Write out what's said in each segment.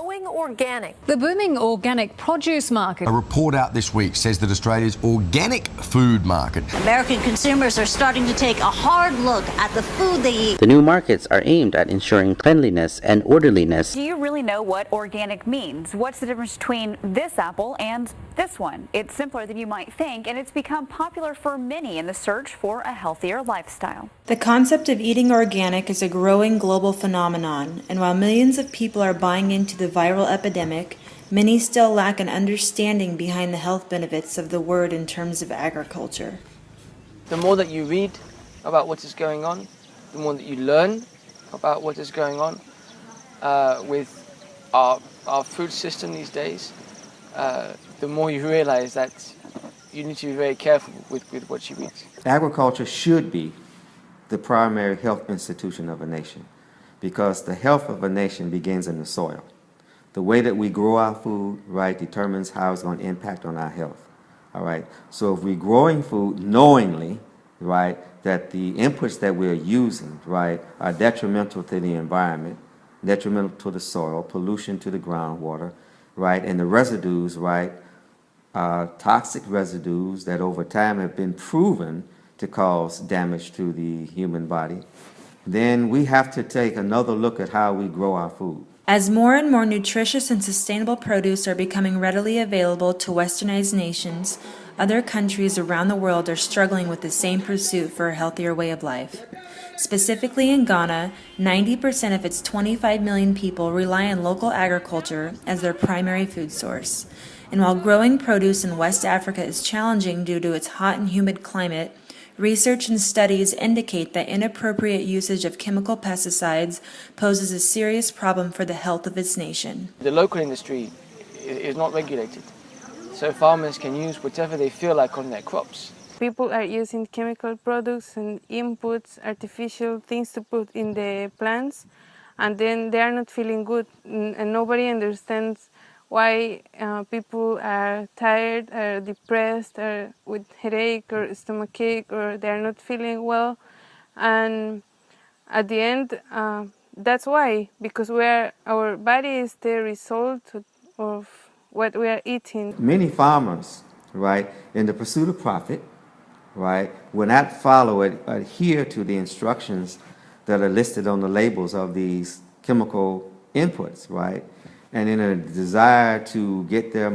Going organic. The booming organic produce market. A report out this week says that Australia's organic food market. American consumers are starting to take a hard look at the food they eat. The new markets are aimed at ensuring cleanliness and orderliness. Do you really know what organic means? What's the difference between this apple and this one? It's simpler than you might think, and it's become popular for many in the search for a healthier lifestyle. The concept of eating organic is a growing global phenomenon, and while millions of people are buying into the viral epidemic, many still lack an understanding behind the health benefits of the word in terms of agriculture. The more that you read about what is going on, the more that you learn about what is going on with our food system these days, the more you realize that you need to be very careful with what you eat. Agriculture should be the primary health institution of a nation, because the health of a nation begins in the soil. The way that we grow our food, right, determines how it's going to impact on our health. All right. So if we're growing food knowingly, right, that the inputs that we're using, right, are detrimental to the environment, detrimental to the soil, pollution to the groundwater, right, and the residues, right, toxic residues that over time have been proven to cause damage to the human body, then we have to take another look at how we grow our food. As more and more nutritious and sustainable produce are becoming readily available to westernized nations, other countries around the world are struggling with the same pursuit for a healthier way of life. Specifically in Ghana, 90% of its 25 million people rely on local agriculture as their primary food source. And while growing produce in West Africa is challenging due to its hot and humid climate, research and studies indicate that inappropriate usage of chemical pesticides poses a serious problem for the health of its nation. The local industry is not regulated, so farmers can use whatever they feel like on their crops. People are using chemical products and inputs, artificial things to put in the plants, and then they are not feeling good, and nobody understands why people are tired, or depressed, or with headache or stomachache, or they are not feeling well. And at the end, that's why, because our body is the result of what we are eating. Many farmers, right, in the pursuit of profit, right, will not follow it, adhere to the instructions that are listed on the labels of these chemical inputs, right? And in a desire to get their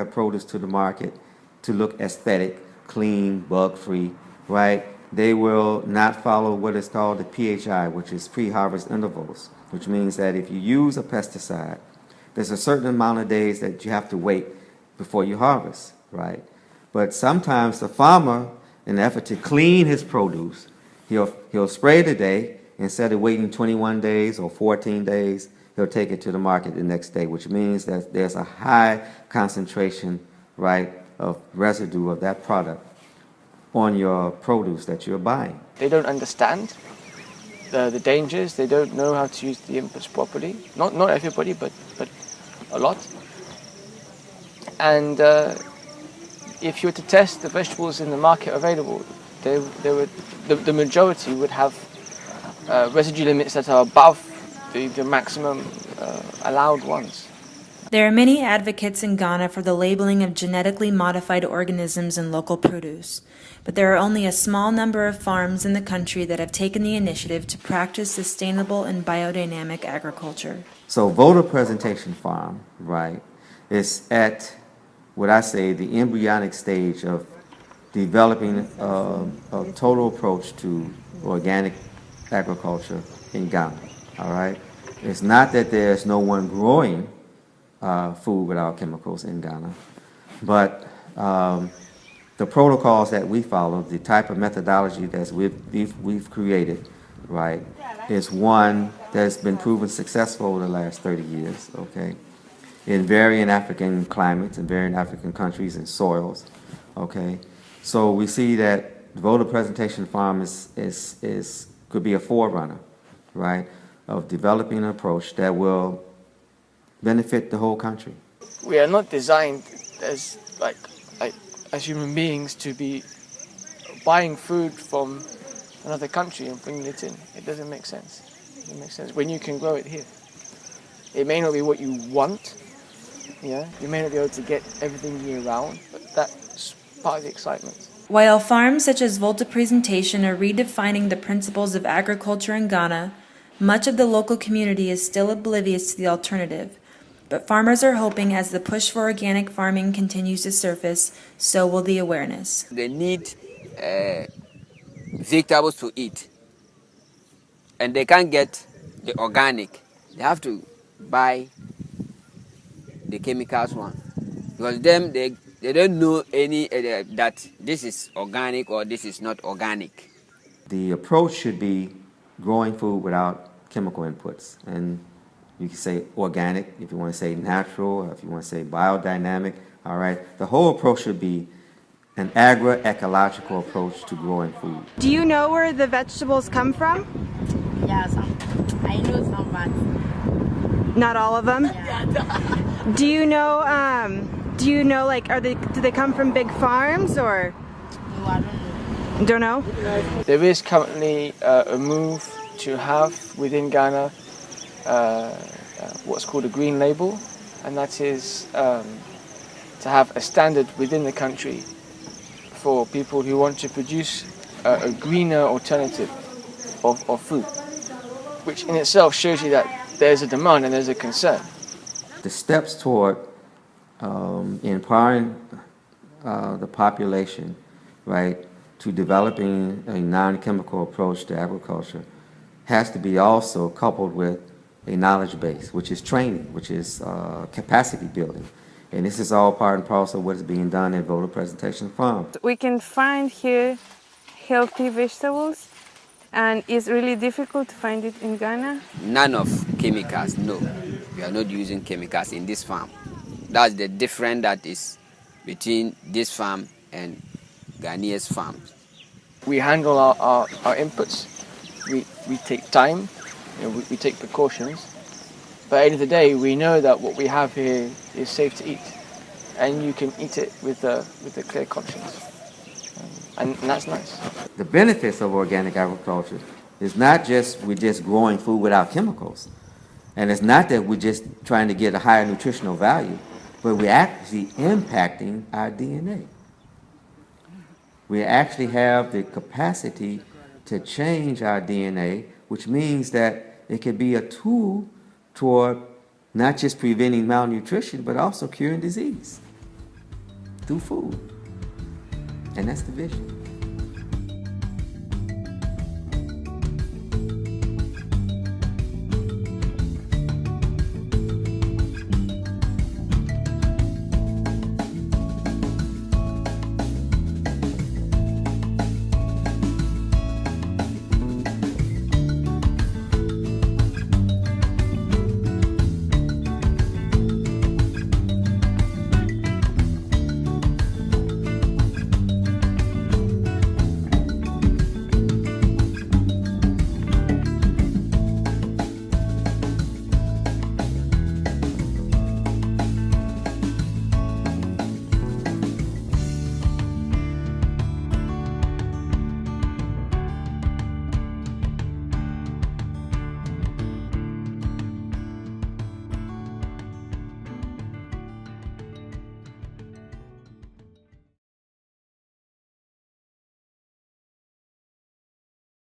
produce to the market to look aesthetic, clean, bug-free, right, they will not follow what is called the PHI, which is pre-harvest intervals, which means that if you use a pesticide, there's a certain amount of days that you have to wait before you harvest, right? But sometimes the farmer, in an effort to clean his produce, he'll spray today instead of waiting 21 days or 14 days. He'll take it to the market the next day, which means that there's a high concentration, right, of residue of that product on your produce that you're buying. They don't understand the dangers. They don't know how to use the inputs properly. Not everybody, but a lot. And if you were to test the vegetables in the market available, the majority would have residue limits that are above the maximum allowed ones. There are many advocates in Ghana for the labeling of genetically modified organisms in local produce, but there are only a small number of farms in the country that have taken the initiative to practice sustainable and biodynamic agriculture. So Volta Presentation Farm, right, is at what I say the embryonic stage of developing a total approach to organic agriculture in Ghana. All right. It's not that there's no one growing food without chemicals in Ghana, but the protocols that we follow, the type of methodology that we've created, right, is one that's been proven successful over the last 30 years. Okay, in varying African climates, in varying African countries and soils. Okay, so we see that the Volta Presentation Farm could be a forerunner, right, of developing an approach that will benefit the whole country. We are not designed as human beings to be buying food from another country and bringing it in. It doesn't make sense. It doesn't make sense when you can grow it here. It may not be what you want, yeah. You may not be able to get everything year round, but that's part of the excitement. While farms such as Volta Presentation are redefining the principles of agriculture in Ghana, much of the local community is still oblivious to the alternative. But farmers are hoping as the push for organic farming continues to surface, so will the awareness. They need vegetables to eat, and they can't get the organic. They have to buy the chemicals one, because they don't know any that this is organic or this is not organic. The approach should be growing food without chemical inputs, and you can say organic if you want to say natural, or if you want to say biodynamic. All right, the whole approach should be an agroecological approach to growing food. Do you know where the vegetables come from? Yeah, I know some, but not all of them. Yeah. Do you know? Like, do they come from big farms or? No, I don't know. Don't know. There is currently a move to have within Ghana what's called a green label, and that is to have a standard within the country for people who want to produce a greener alternative of food, which in itself shows you that there's a demand and there's a concern. The steps toward empowering the population, right, to developing a non-chemical approach to agriculture has to be also coupled with a knowledge base, which is training, which is capacity building. And this is all part and parcel of what is being done at Volta Presentation Farm. We can find here healthy vegetables, and it's really difficult to find it in Ghana. None of chemicals, no. We are not using chemicals in this farm. That's the difference that is between this farm and Ghanaian's farms. We handle our inputs. We take time, we take precautions. But at the end of the day, we know that what we have here is safe to eat, and you can eat it with a clear conscience, and that's nice. The benefits of organic agriculture is not just we're just growing food without chemicals, and it's not that we're just trying to get a higher nutritional value, but we're actually impacting our DNA. We actually have the capacity to change our DNA, which means that it could be a tool toward not just preventing malnutrition, but also curing disease through food. And that's the vision.